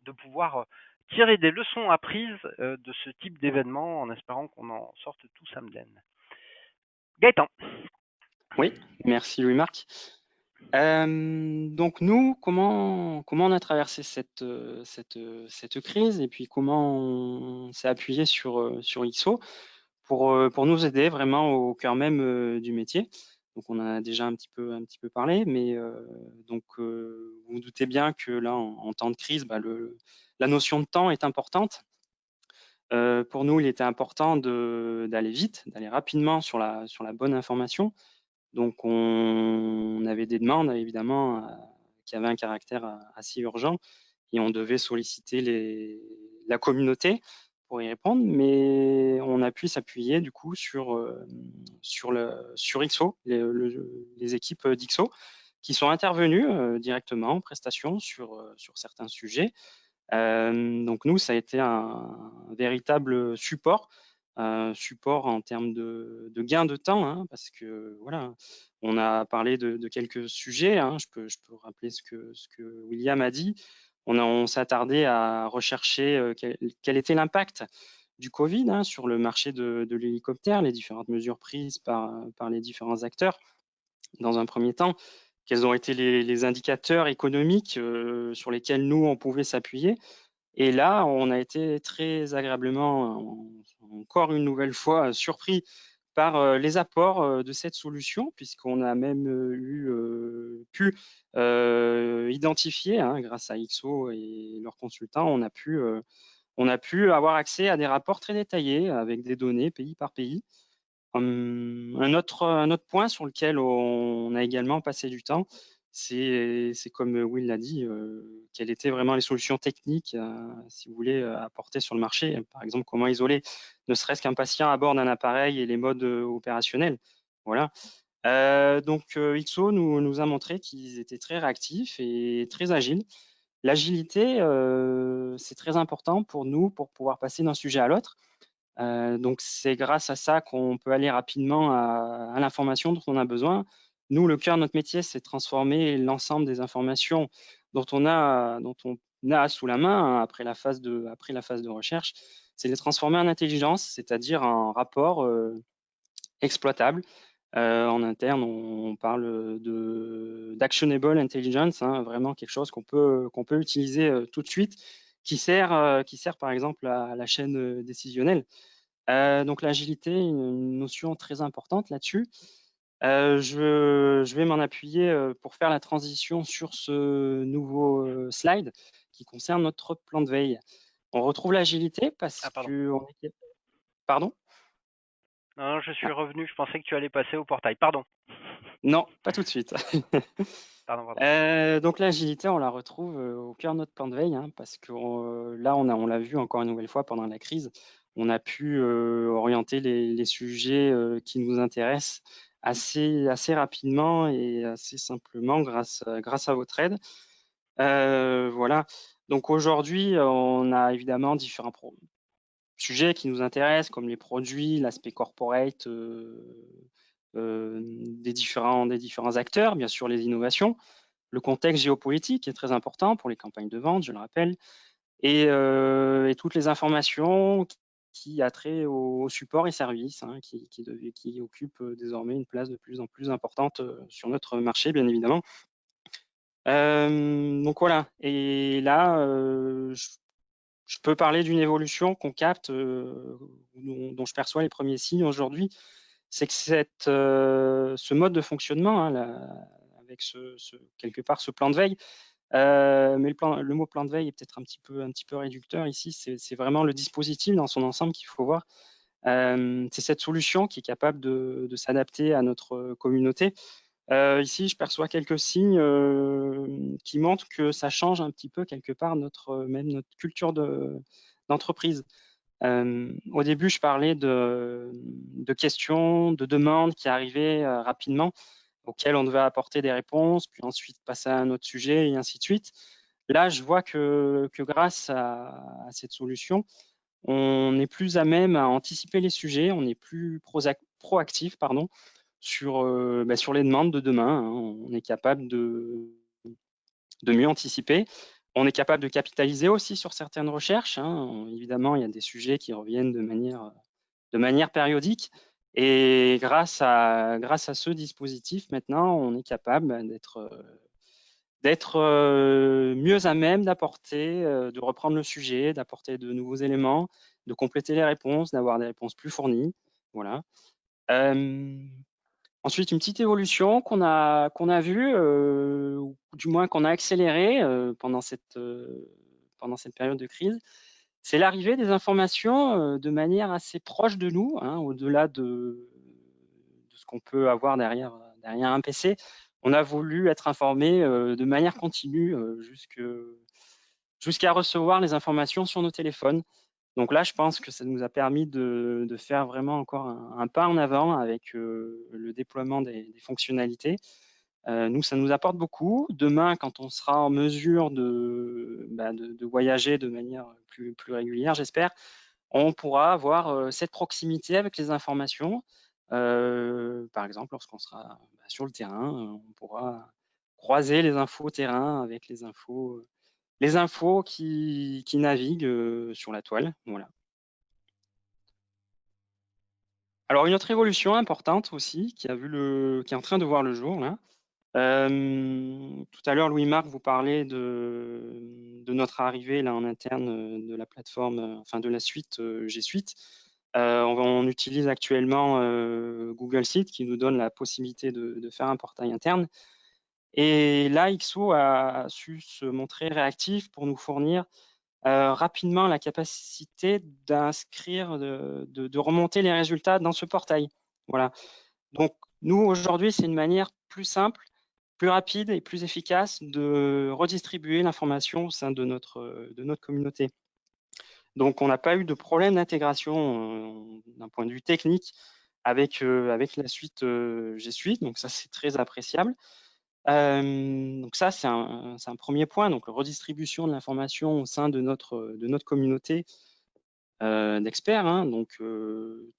de pouvoir tirer des leçons apprises de ce type d'événement en espérant qu'on en sorte tous indemnes. Gaëtan. Oui, merci Louis-Marc. Donc nous, comment on a traversé cette crise et puis comment on s'est appuyé sur XO pour nous aider vraiment au cœur même du métier. Donc on en a déjà un petit peu parlé, mais vous vous doutez bien que là en temps de crise, la notion de temps est importante. Pour nous, il était important d'aller vite, d'aller rapidement sur la bonne information. Donc, on avait des demandes, évidemment, qui avaient un caractère assez urgent et on devait solliciter la communauté pour y répondre, mais on a pu s'appuyer du coup sur XO, les équipes d'XO qui sont intervenues directement en prestation sur certains sujets. Donc nous, ça a été un véritable support en termes de gain de temps, hein, parce que voilà, on a parlé de quelques sujets. Hein, je peux rappeler ce que William a dit. On s'est attardé à rechercher quel était l'impact du Covid sur le marché de l'hélicoptère, les différentes mesures prises par les différents acteurs. Dans un premier temps, quels ont été les indicateurs économiques sur lesquels nous, on pouvait s'appuyer. Et là, on a été très agréablement, encore une nouvelle fois, surpris par les apports de cette solution, puisqu'on a même pu identifier, hein, grâce à XO et leurs consultants, on a pu avoir accès à des rapports très détaillés avec des données pays par pays. Un autre point sur lequel on a également passé du temps, c'est comme Will l'a dit, quelles étaient vraiment les solutions techniques, si vous voulez, à apporter sur le marché. Par exemple, comment isoler ne serait-ce qu'un patient à bord d'un appareil et les modes opérationnels. Voilà. Donc, XO nous a montré qu'ils étaient très réactifs et très agiles. L'agilité, c'est très important pour nous pour pouvoir passer d'un sujet à l'autre. Donc, c'est grâce à ça qu'on peut aller rapidement à l'information dont on a besoin. Nous, le cœur de notre métier, c'est de transformer l'ensemble des informations dont on a sous la main hein, après la phase de recherche, c'est de les transformer en intelligence, c'est-à-dire en rapport exploitable. En interne, on parle d'actionable intelligence, hein, vraiment quelque chose qu'on peut utiliser tout de suite, qui sert par exemple à la chaîne décisionnelle. Donc l'agilité, une notion très importante là-dessus. Je vais m'en appuyer pour faire la transition sur ce nouveau slide qui concerne notre plan de veille. On retrouve l'agilité parce que... Pardon? Non, je suis revenu, je pensais que tu allais passer au portail. Pardon. Non, pas tout de suite. Pardon. Donc l'agilité, on la retrouve au cœur de notre plan de veille, hein, parce que là, on l'a vu encore une nouvelle fois pendant la crise, on a pu orienter les sujets qui nous intéressent assez rapidement et assez simplement grâce à votre aide. Voilà. Donc aujourd'hui, on a évidemment différents sujets qui nous intéressent, comme les produits, l'aspect corporate des différents acteurs, bien sûr les innovations, le contexte géopolitique est très important pour les campagnes de vente, je le rappelle, et toutes les informations qui a trait au support et services, hein, qui occupent désormais une place de plus en plus importante sur notre marché, bien évidemment. Donc voilà, et là, je peux parler d'une évolution qu'on capte, dont je perçois les premiers signes aujourd'hui, c'est que ce mode de fonctionnement, hein, avec quelque part ce plan de veille, mais le mot plan de veille est peut-être un petit peu réducteur ici, c'est vraiment le dispositif dans son ensemble qu'il faut voir. C'est cette solution qui est capable de s'adapter à notre communauté. Ici, je perçois quelques signes qui montrent que ça change un petit peu quelque part même notre culture d'entreprise. Au début, je parlais de questions, de demandes qui arrivaient rapidement, auxquelles on devait apporter des réponses, puis ensuite passer à un autre sujet et ainsi de suite. Là, je vois que grâce à cette solution, on est plus à même à anticiper les sujets, on est plus proactif sur les demandes de demain, hein. On est capable de mieux anticiper. On est capable de capitaliser aussi sur certaines recherches, hein. Évidemment, il y a des sujets qui reviennent de manière périodique. Et grâce à ce dispositif, maintenant, on est capable d'être mieux à même d'apporter, de reprendre le sujet, d'apporter de nouveaux éléments, de compléter les réponses, d'avoir des réponses plus fournies. Voilà. Ensuite, une petite évolution qu'on a vue, ou du moins qu'on a accélérée pendant cette période de crise, c'est l'arrivée des informations de manière assez proche de nous, hein, au-delà de ce qu'on peut avoir derrière un PC. On a voulu être informé de manière continue jusqu'à recevoir les informations sur nos téléphones. Donc là, je pense que ça nous a permis de faire vraiment encore un pas en avant avec le déploiement des fonctionnalités. Nous, ça nous apporte beaucoup. Demain, quand on sera en mesure de voyager de manière plus régulière, j'espère, on pourra avoir cette proximité avec les informations. Par exemple, lorsqu'on sera sur le terrain, on pourra croiser les infos terrain avec les infos qui naviguent sur la toile. Voilà. Alors, une autre évolution importante aussi qui est en train de voir le jour là. Tout à l'heure, Louis-Marc vous parlait de notre arrivée là en interne de la plateforme, enfin de la suite G Suite. On utilise actuellement Google Sheet qui nous donne la possibilité de faire un portail interne. Et là, XO a su se montrer réactif pour nous fournir rapidement la capacité d'inscrire, de remonter les résultats dans ce portail. Voilà. Donc, nous, aujourd'hui, c'est une manière plus simple, plus rapide et plus efficace de redistribuer l'information au sein de notre communauté. Donc, on n'a pas eu de problème d'intégration d'un point de vue technique avec la suite G Suite. Donc, ça, c'est très appréciable. Donc ça, c'est un premier point. Donc, la redistribution de l'information au sein de notre communauté d'experts. Hein. Donc,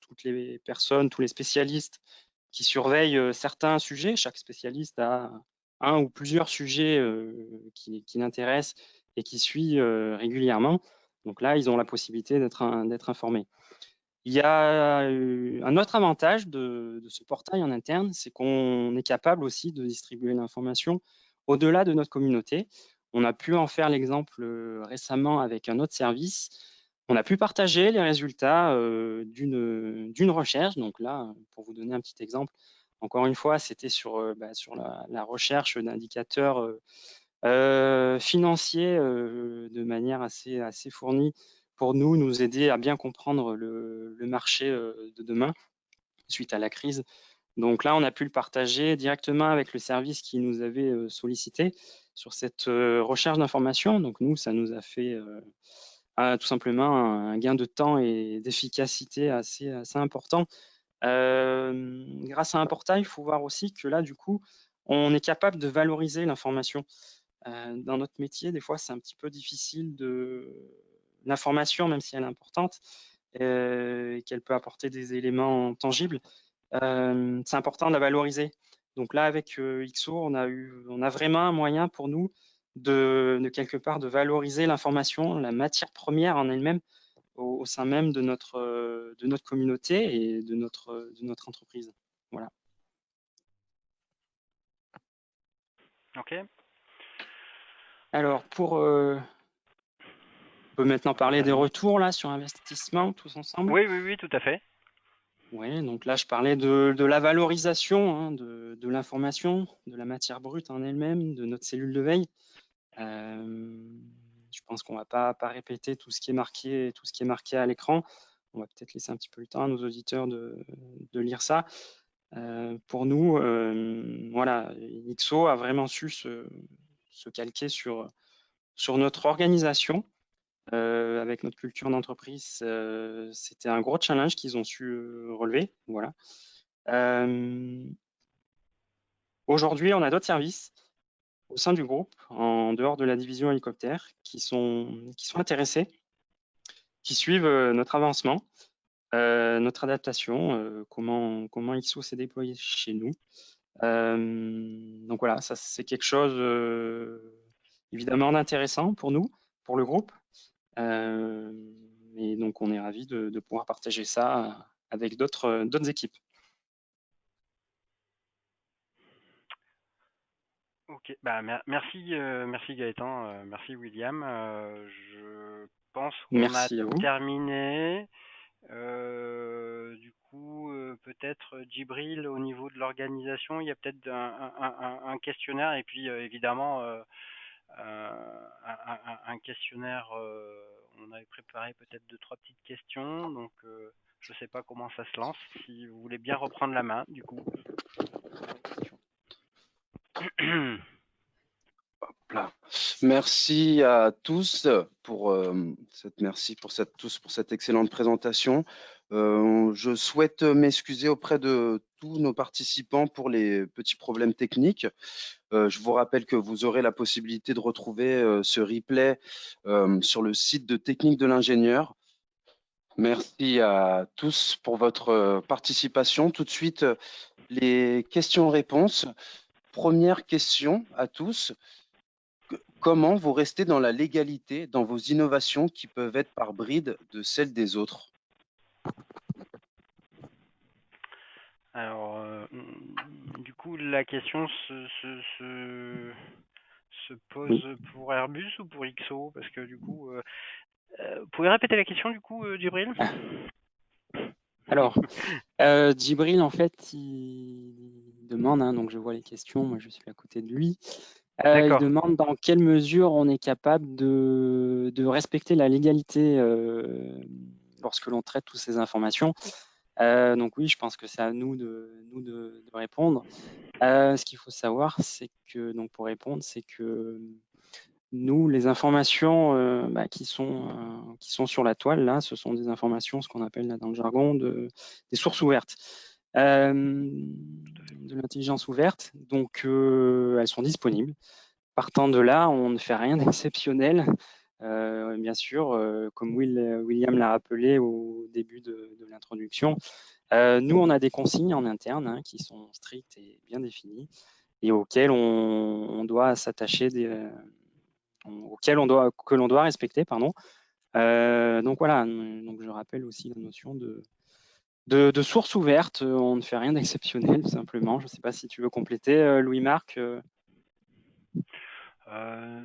toutes les personnes, tous les spécialistes qui surveillent certains sujets. Chaque spécialiste a un ou plusieurs sujets qui l'intéressent et qui suit régulièrement. Donc là, ils ont la possibilité d'être informés. Il y a un autre avantage de ce portail en interne, c'est qu'on est capable aussi de distribuer l'information au-delà de notre communauté. On a pu en faire l'exemple récemment avec un autre service. On a pu partager les résultats d'une recherche. Donc là, pour vous donner un petit exemple, encore une fois, c'était sur la recherche d'indicateurs financiers de manière assez fournie pour nous aider à bien comprendre le marché de demain suite à la crise. Donc là, on a pu le partager directement avec le service qui nous avait sollicité sur cette recherche d'informations. Donc nous, ça nous a fait tout simplement un gain de temps et d'efficacité assez important. Grâce à un portail, il faut voir aussi que là, du coup, on est capable de valoriser l'information. Dans notre métier, des fois, c'est un petit peu difficile l'information, même si elle est importante, et qu'elle peut apporter des éléments tangibles. C'est important de la valoriser. Donc là, avec XO, on a vraiment un moyen pour nous de quelque part de valoriser l'information, la matière première en elle-même, au sein même de notre communauté et de notre entreprise. Voilà. Ok. Alors, on peut maintenant parler des retours là sur investissement tous ensemble. Oui, tout à fait. Oui, donc là, je parlais de la valorisation de l'information, de la matière brute en elle-même, de notre cellule de veille. Je pense qu'on ne va pas répéter tout ce qui est marqué à l'écran. On va peut-être laisser un petit peu le temps à nos auditeurs de lire ça. Pour nous, voilà, XO a vraiment su se calquer sur notre organisation. Avec notre culture d'entreprise, c'était un gros challenge qu'ils ont su relever. Voilà. Aujourd'hui, on a d'autres services au sein du groupe, en dehors de la division hélicoptère, qui sont intéressés, qui suivent notre avancement, notre adaptation, comment XO s'est déployé chez nous. Donc voilà, ça c'est quelque chose évidemment d'intéressant pour nous, pour le groupe. Et donc on est ravis de pouvoir partager ça avec d'autres équipes. Ok, bah, merci Gaëtan, merci William. Je pense qu'on a Merci à vous. terminé. Du coup, peut-être Djibril, au niveau de l'organisation, il y a peut-être un questionnaire et puis évidemment un questionnaire. On avait préparé peut-être 2-3 petites questions, donc je ne sais pas comment ça se lance. Si vous voulez bien reprendre la main, du coup. Merci à tous pour cette excellente présentation. Je souhaite m'excuser auprès de tous nos participants pour les petits problèmes techniques. Je vous rappelle que vous aurez la possibilité de retrouver ce replay sur le site de Technique de l'ingénieur. Merci à tous pour votre participation. Tout de suite, les questions-réponses. Première question à tous. Comment vous restez dans la légalité dans vos innovations qui peuvent être par bride de celles des autres? Alors, du coup, la question se pose pour Airbus ou pour XO? Parce que du coup, vous pouvez répéter la question du coup, Djibril? Alors, Djibril, en fait, il demande, donc je vois les questions, moi je suis à côté de lui. Il demande dans quelle mesure on est capable de respecter la légalité lorsque l'on traite toutes ces informations. Donc oui, je pense que c'est à nous de répondre. Ce qu'il faut savoir, c'est que, donc pour répondre, c'est que nous, les informations qui sont sur la toile, là, ce sont des informations, ce qu'on appelle là, dans le jargon, des sources ouvertes, de l'intelligence ouverte. Donc, elles sont disponibles. Partant de là, on ne fait rien d'exceptionnel. Bien sûr, comme William l'a rappelé au début de l'introduction, nous, on a des consignes en interne qui sont strictes et bien définies. et auxquels on doit s'attacher, que l'on doit respecter, pardon. Donc voilà, donc je rappelle aussi la notion de source ouverte. On ne fait rien d'exceptionnel, tout simplement. Je ne sais pas si tu veux compléter, Louis-Marc.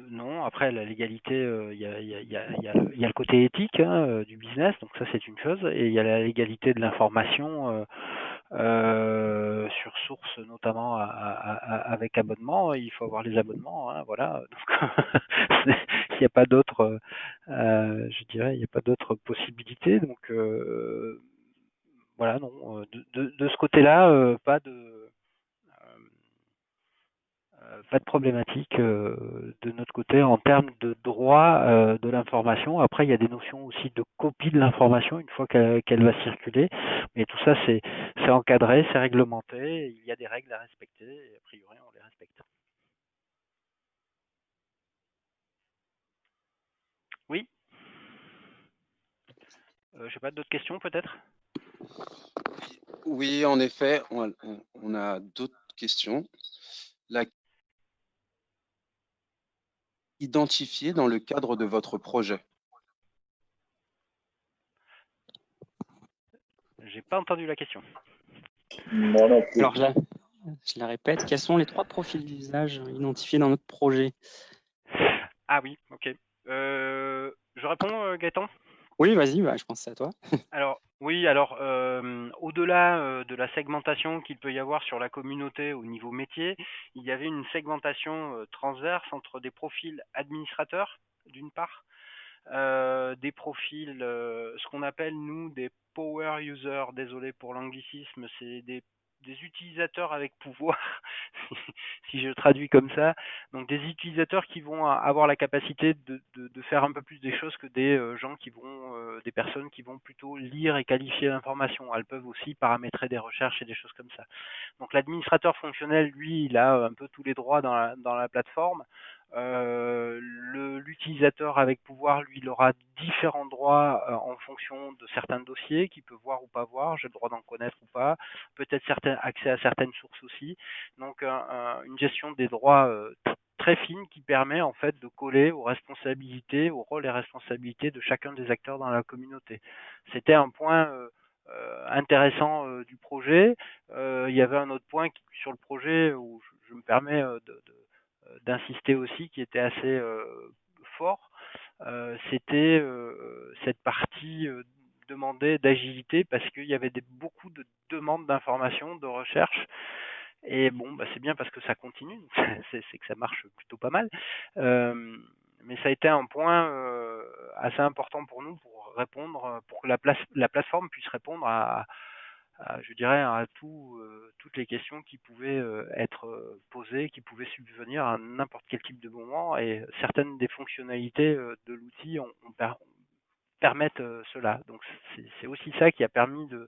Non, après la légalité, il y a le côté éthique du business, donc ça c'est une chose, et il y a la légalité de l'information sur source, notamment avec abonnement. Il faut avoir les abonnements, hein, voilà. Donc, il n'y a pas d'autre, je dirais, il n'y a pas d'autre possibilité. Donc voilà, non, de ce côté-là, pas de problématique de notre côté en termes de droit de l'information. Après, il y a des notions aussi de copie de l'information une fois qu'elle va circuler. Mais tout ça, c'est encadré, c'est réglementé. Il y a des règles à respecter et a priori, on les respecte. Oui. Je sais pas, d'autres questions peut-être? Oui, en effet, on a d'autres questions. La identifiée dans le cadre de votre projet. J'ai pas entendu la question. Moi non plus. Alors, je la répète, quels sont les 3 profils d'usage identifiés dans notre projet? Ah oui, ok. Je réponds, Gaëtan? Oui, vas-y, je pense que c'est à toi. Alors, oui, alors au-delà de la segmentation qu'il peut y avoir sur la communauté au niveau métier, il y avait une segmentation transverse entre des profils administrateurs, d'une part, des profils, ce qu'on appelle nous des power users, désolé pour l'anglicisme, c'est des utilisateurs avec pouvoir, si je traduis comme ça. Donc des utilisateurs qui vont avoir la capacité de faire un peu plus des choses que des gens qui vont, des personnes qui vont plutôt lire et qualifier l'information. Elles peuvent aussi paramétrer des recherches et des choses comme ça. Donc l'administrateur fonctionnel, lui, il a un peu tous les droits dans la plateforme. L'utilisateur avec pouvoir, lui, il aura différents droits en fonction de certains dossiers qu'il peut voir ou pas voir. J'ai le droit d'en connaître ou pas. Peut-être accès à certaines sources aussi. Donc une gestion des droits très fine qui permet en fait de coller aux responsabilités, aux rôles et responsabilités de chacun des acteurs dans la communauté. C'était un point intéressant du projet. Il y avait un autre point sur le projet où je me permets d'insister aussi, qui était assez fort, c'était cette partie demandée d'agilité, parce qu'il y avait beaucoup de demandes d'informations, de recherche. Et bon, c'est bien parce que ça continue, c'est que ça marche plutôt pas mal. Mais ça a été un point assez important pour nous pour répondre, pour que la plateforme puisse répondre je dirais, à toutes les questions qui pouvaient être posées, qui pouvaient subvenir à n'importe quel type de moment. Et certaines des fonctionnalités de l'outil permettent cela. Donc c'est aussi ça qui a permis de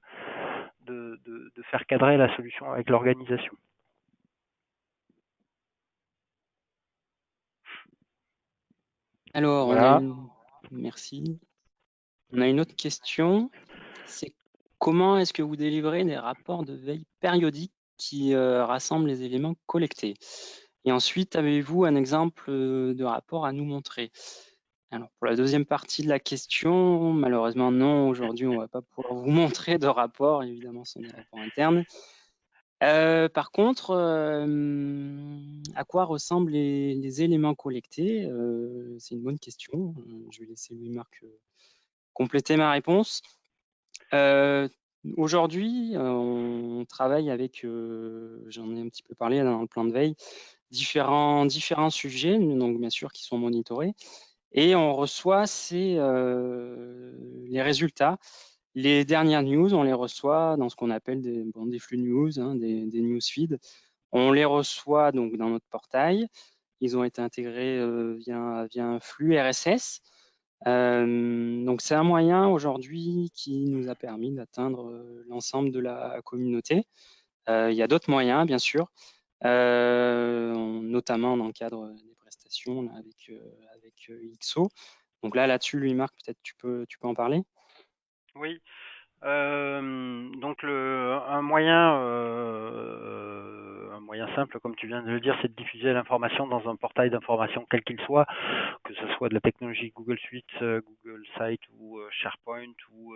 faire cadrer la solution avec l'organisation. Alors, voilà. Merci. On a une autre question. C'est comment est-ce que vous délivrez des rapports de veille périodiques qui rassemblent les éléments collectés? Et ensuite, avez-vous un exemple de rapport à nous montrer? Alors, pour la deuxième partie de la question, malheureusement, non. Aujourd'hui, on ne va pas pouvoir vous montrer de rapport. Évidemment, ce sont des rapports internes. Par contre, à quoi ressemblent les éléments collectés? C'est une bonne question. Je vais laisser Louis-Marc compléter ma réponse. Aujourd'hui, on travaille avec, j'en ai un petit peu parlé dans le plan de veille, différents sujets, donc bien sûr qui sont monitorés, et on reçoit les résultats. Les dernières news, on les reçoit dans ce qu'on appelle des flux news, des news feeds. On les reçoit donc dans notre portail. Ils ont été intégrés via un flux RSS. Donc c'est un moyen aujourd'hui qui nous a permis d'atteindre l'ensemble de la communauté. Il y a d'autres moyens, bien sûr, notamment dans le cadre des prestations là, avec XO. Donc là-dessus, Louis-Marc, peut-être tu peux en parler. Oui. Donc un moyen un moyen simple, comme tu viens de le dire, c'est de diffuser l'information dans un portail d'information quel qu'il soit, que ce soit de la technologie Google Suite, Google Site ou SharePoint ou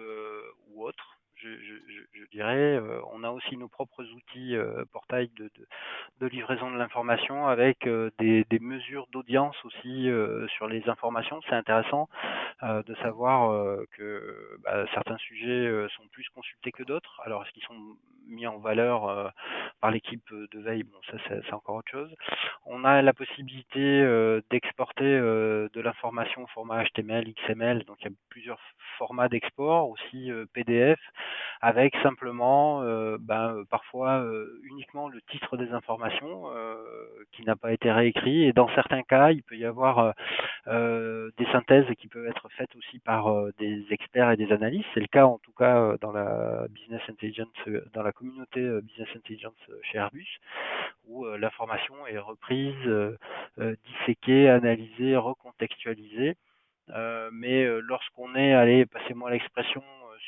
autre. Je dirais, on a aussi nos propres outils portail de livraison de l'information avec des mesures d'audience aussi sur les informations. C'est intéressant de savoir que certains sujets sont plus consultés que d'autres. Alors, est-ce qu'ils sont mis en valeur par l'équipe de veille? Bon, ça, c'est encore autre chose. On a la possibilité d'exporter de l'information au format HTML, XML, donc il y a plusieurs formats d'export, aussi PDF, avec simplement parfois uniquement le titre des informations qui n'a pas été réécrit, et dans certains cas, il peut y avoir des synthèses qui peuvent être faites aussi par des experts et des analystes. C'est le cas en tout cas dans la business intelligence, dans la communauté business intelligence chez Airbus, où l'information est reprise, disséquée, analysée, recontextualisée. Mais lorsqu'on est, allez, passez-moi l'expression,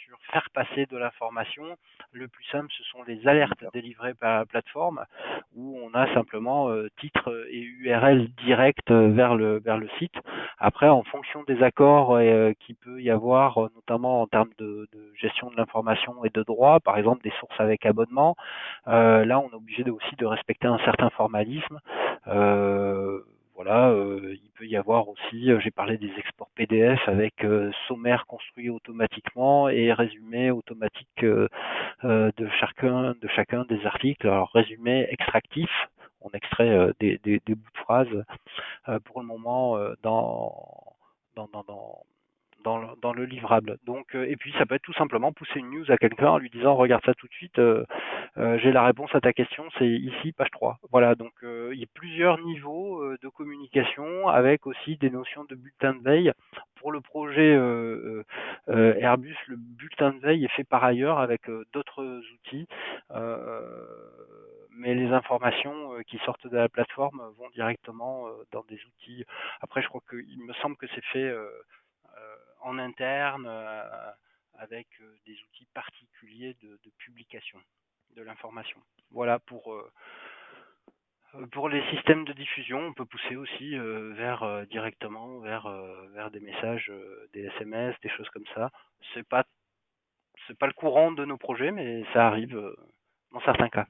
sur faire passer de l'information, le plus simple, ce sont les alertes délivrées par la plateforme, où on a simplement titre et URL direct vers le site. Après, en fonction des accords qu'il peut y avoir, notamment en termes de gestion de l'information et de droit, par exemple des sources avec abonnement, là, on est obligé aussi de respecter un certain formalisme. Voilà, il peut y avoir aussi, j'ai parlé des exports PDF avec sommaire construit automatiquement et résumé automatique de chacun des articles. Alors résumé extractif, on extrait des bouts de phrases pour le moment dans le livrable. Donc, et puis ça peut être tout simplement pousser une news à quelqu'un en lui disant regarde ça tout de suite, j'ai la réponse à ta question, c'est ici, page 3. Voilà, donc il y a plusieurs niveaux de communication avec aussi des notions de bulletin de veille. Pour le projet Airbus, le bulletin de veille est fait par ailleurs avec d'autres outils, mais les informations qui sortent de la plateforme vont directement dans des outils. Après, je crois qu'il me semble que c'est fait en interne avec des outils particuliers de publication de l'information. Voilà pour les systèmes de diffusion. On peut pousser aussi directement vers des messages, des SMS, des choses comme ça. C'est pas le courant de nos projets, mais ça arrive dans certains cas.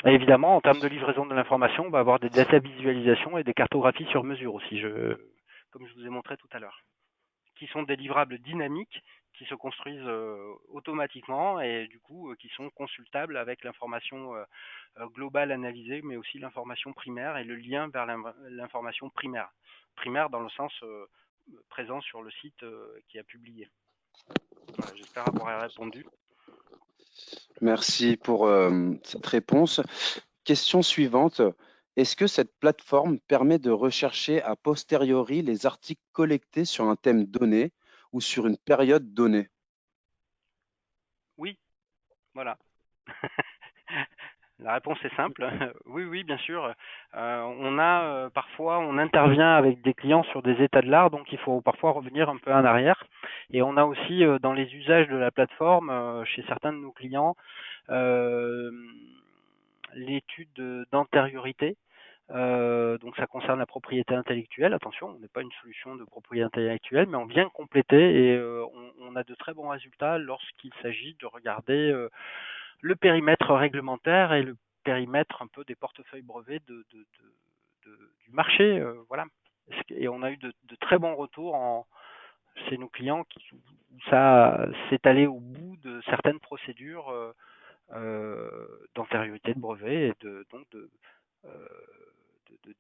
Et évidemment, en termes de livraison de l'information, on va avoir des data visualisations et des cartographies sur mesure aussi, comme je vous ai montré tout à l'heure, qui sont des livrables dynamiques qui se construisent automatiquement et du coup qui sont consultables avec l'information globale analysée, mais aussi l'information primaire et le lien vers l'information primaire. Primaire dans le sens présent sur le site qui a publié. Voilà, j'espère avoir répondu. Merci pour cette réponse. Question suivante. Est-ce que cette plateforme permet de rechercher a posteriori les articles collectés sur un thème donné ou sur une période donnée? Oui, voilà. La réponse est simple. Oui, bien sûr. Parfois, on intervient avec des clients sur des états de l'art, donc il faut parfois revenir un peu en arrière. Et on a aussi dans les usages de la plateforme, chez certains de nos clients, l'étude d'antériorité. Donc ça concerne la propriété intellectuelle. Attention, on n'est pas une solution de propriété intellectuelle, mais on vient compléter et on a de très bons résultats lorsqu'il s'agit de regarder le périmètre réglementaire et le périmètre un peu des portefeuilles brevets du marché. Voilà. Et on a eu de très bons retours chez nos clients où ça s'est allé au bout de certaines procédures d'antériorité de brevet et donc de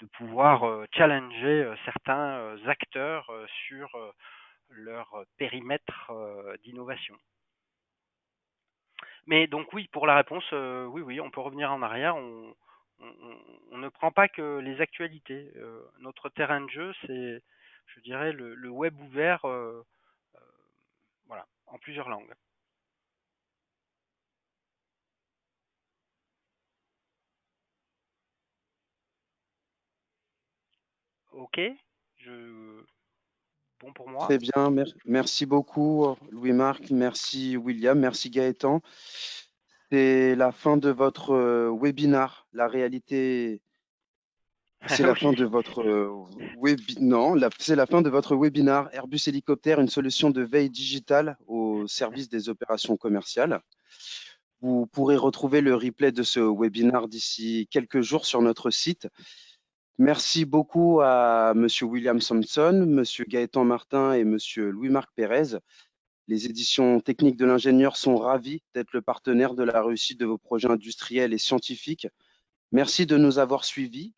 pouvoir challenger certains acteurs sur leur périmètre d'innovation. Mais donc oui, pour la réponse, oui, on peut revenir en arrière. On ne prend pas que les actualités. Notre terrain de jeu, c'est, je dirais, le web ouvert, voilà, en plusieurs langues. Ok, bon pour moi. Très bien, merci beaucoup Louis-Marc, merci William, merci Gaëtan. C'est la fin de votre webinar. La réalité, c'est la fin de votre c'est la fin de votre webinar Airbus Hélicoptère, une solution de veille digitale au service des opérations commerciales. Vous pourrez retrouver le replay de ce webinar d'ici quelques jours sur notre site. Merci beaucoup à Monsieur William Sampson, Monsieur Gaëtan Martin et Monsieur Louis-Marc Pérez. Les éditions techniques de l'ingénieur sont ravis d'être le partenaire de la réussite de vos projets industriels et scientifiques. Merci de nous avoir suivis